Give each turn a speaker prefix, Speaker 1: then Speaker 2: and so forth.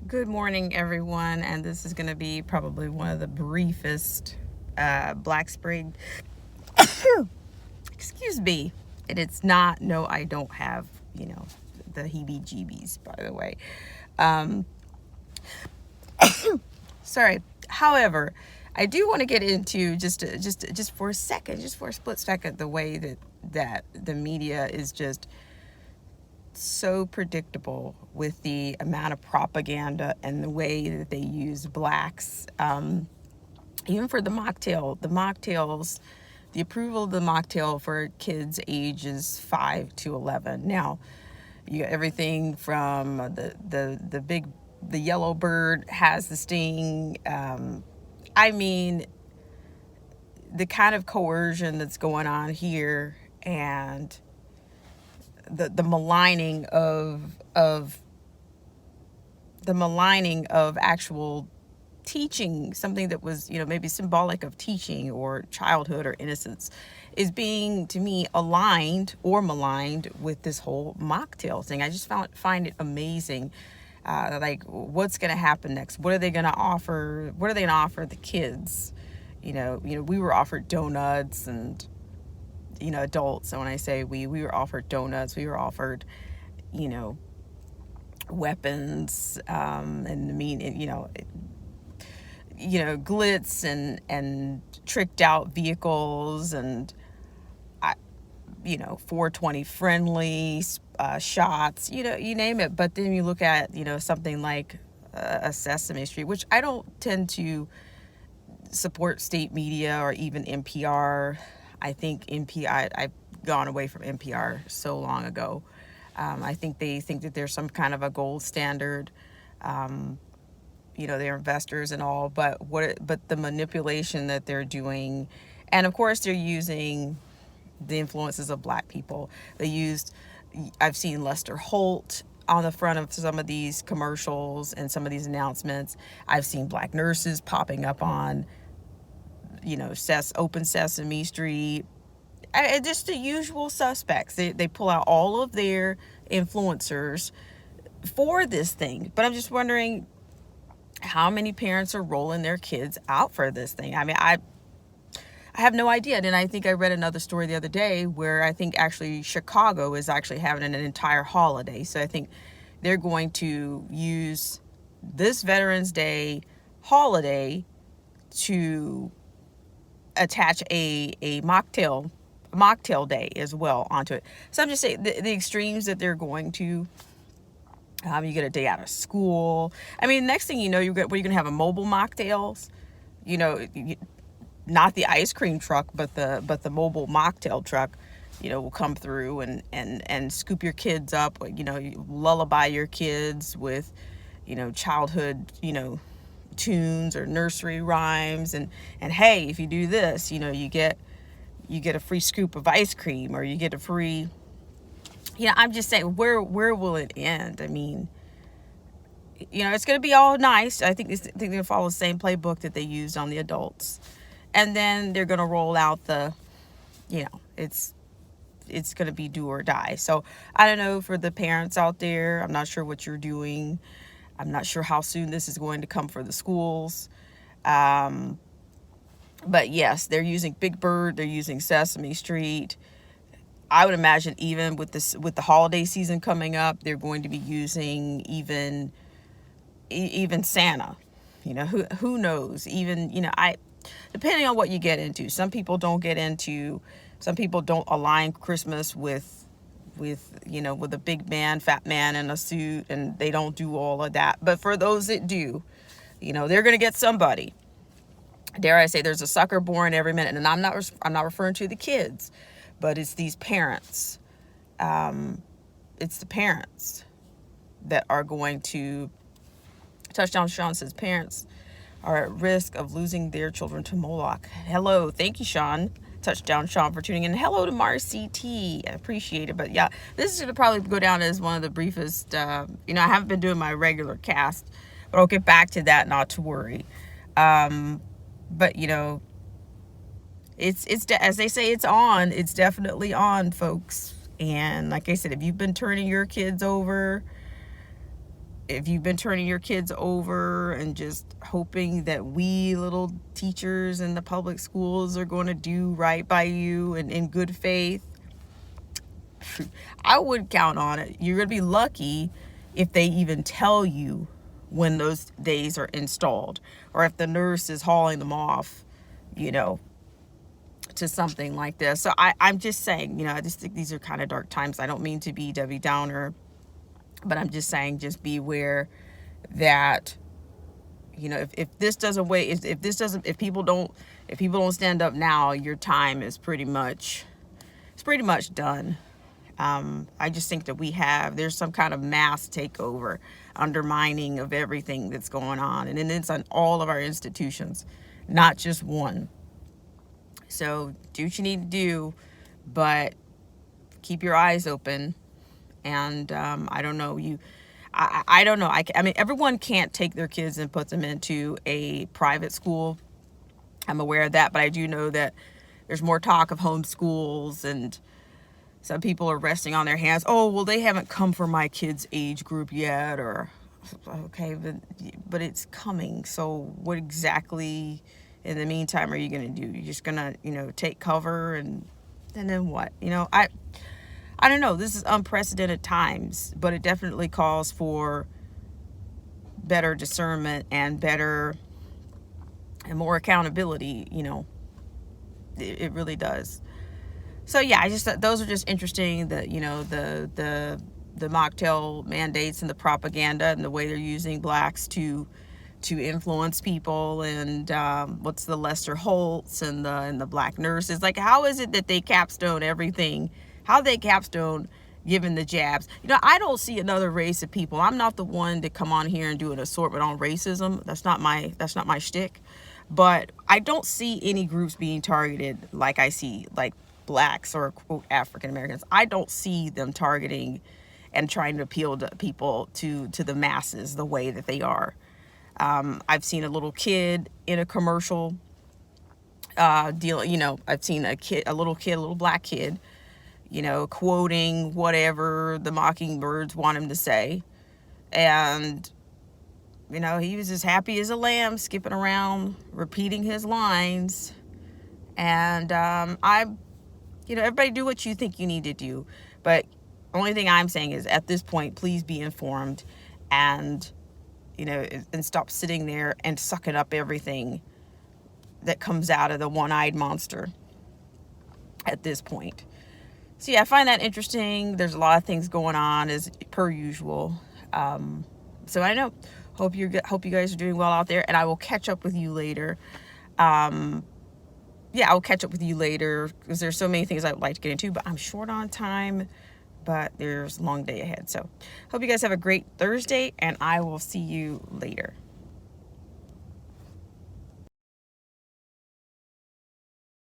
Speaker 1: Good morning, everyone, and this is going to be probably one of the briefest Black Spring. Excuse me. And it's not, no, I don't have, the heebie jeebies, by the way. Um, Sorry. However, I do want to get into just for a second, just for a split second, the way that the media is just so predictable with the amount of propaganda and the way that they use blacks. Even for the mocktails, the approval of the mocktail for kids ages 5 to 11. Now, you got everything from the yellow bird has the sting. I mean, the kind of coercion that's going on here, and the maligning of actual teaching, something that was maybe symbolic of teaching or childhood or innocence, is being, to me, aligned or maligned with this whole mocktail thing. I just find it amazing. Like, what's going to happen next? What are they going to offer? What are they going to offer the kids? We were offered donuts, and adults. And when I say we were offered donuts, we were offered, you know, weapons, and glitz and tricked out vehicles, and 420 friendly shots, you name it. But then you look at something like a Sesame Street, which I don't tend to support state media or even NPR. I think I've gone away from NPR so long ago. I think they think that there's some kind of a gold standard. They're investors and all, but the manipulation that they're doing, and of course they're using the influences of black people. I've seen Lester Holt on the front of some of these commercials and some of these announcements. I've seen black nurses popping up on, Open Sesame Street. Just the usual suspects. They pull out all of their influencers for this thing. But I'm just wondering how many parents are rolling their kids out for this thing. I mean, I have no idea. And I think I read another story the other day where I think actually Chicago is actually having an entire holiday. So I think they're going to use this Veterans Day holiday to attach a mocktail day as well onto it. So I'm just saying the extremes that they're going to. You get a day out of school. I mean, next thing you know, you're going to have a mobile mocktails. Not the ice cream truck, but the mobile mocktail truck. Will come through and scoop your kids up. You lullaby your kids with, childhood, tunes or nursery rhymes, and hey, if you do this, you get a free scoop of ice cream, or you get a free. I'm just saying, where will it end? I mean, it's going to be all nice. I think they're going to follow the same playbook that they used on the adults, and then they're going to roll out it's going to be do or die. So I don't know, for the parents out there, I'm not sure what you're doing. I'm not sure how soon this is going to come for the schools. But yes, they're using Big Bird. They're using Sesame Street. I would imagine even with the holiday season coming up, they're going to be using even Santa. Who knows? Even depending on what you get into. Some people don't align Christmas with a big man, fat man in a suit, and they don't do all of that. But for those that do, they're going to get somebody. Dare I say, there's a sucker born every minute. And I'm not referring to the kids, but it's these parents. It's the parents that are going to. Touchdown Sean says parents are at risk of losing their children to Moloch. Hello, thank you, Sean. Touchdown Sean, for tuning in. Hello to Marcy T. I appreciate it. But yeah, this is going to probably go down as one of the briefest. I haven't been doing my regular cast, but I'll get back to that, not to worry. But it's as they say, it's on. It's definitely on, folks. And like I said, if you've been turning your kids over, if you've been turning your kids over and just hoping that we little teachers in the public schools are going to do right by you and in good faith, I would count on it. You're going to be lucky if they even tell you when those days are installed, or if the nurse is hauling them off, you know, to something like this. So I'm just saying, I just think these are kind of dark times. I don't mean to be Debbie Downer, but I'm just saying, just beware that, if this doesn't wait, if people don't stand up now, your time is pretty much done. I just think that there's some kind of mass takeover, undermining of everything that's going on. And it's on all of our institutions, not just one. So do what you need to do, but keep your eyes open. And I don't know, I don't know. I mean, everyone can't take their kids and put them into a private school. I'm aware of that, but I do know that there's more talk of homeschools, and some people are resting on their hands. Oh, well, they haven't come for my kid's age group yet, or okay, but it's coming. So what exactly in the meantime are you going to do? You're just going to, take cover and then what? I don't know. This is unprecedented times, but it definitely calls for better discernment and more accountability. It really does. So yeah, I just thought those are just interesting. That the mocktail mandates and the propaganda and the way they're using blacks to influence people, and what's the Lester Holtz and the black nurses. Like, how is it that they capstone everything? How they capstone giving the jabs? I don't see another race of people. I'm not the one to come on here and do an assortment on racism. That's not my shtick. But I don't see any groups being targeted like I see, like, blacks or quote African Americans. I don't see them targeting and trying to appeal to people, to the masses, the way that they are. I've seen a little kid in a commercial deal. I've seen a little black kid, quoting whatever the Mockingbirds want him to say. And, he was as happy as a lamb, skipping around, repeating his lines. And everybody do what you think you need to do. But only thing I'm saying is, at this point, please be informed and, and stop sitting there and sucking up everything that comes out of the one-eyed monster at this point. So yeah, I find that interesting. There's a lot of things going on as per usual. So I know, hope you guys are doing well out there, and I will catch up with you later. I'll catch up with you later, because there's so many things I'd like to get into, but I'm short on time, but there's a long day ahead. So hope you guys have a great Thursday, and I will see you later.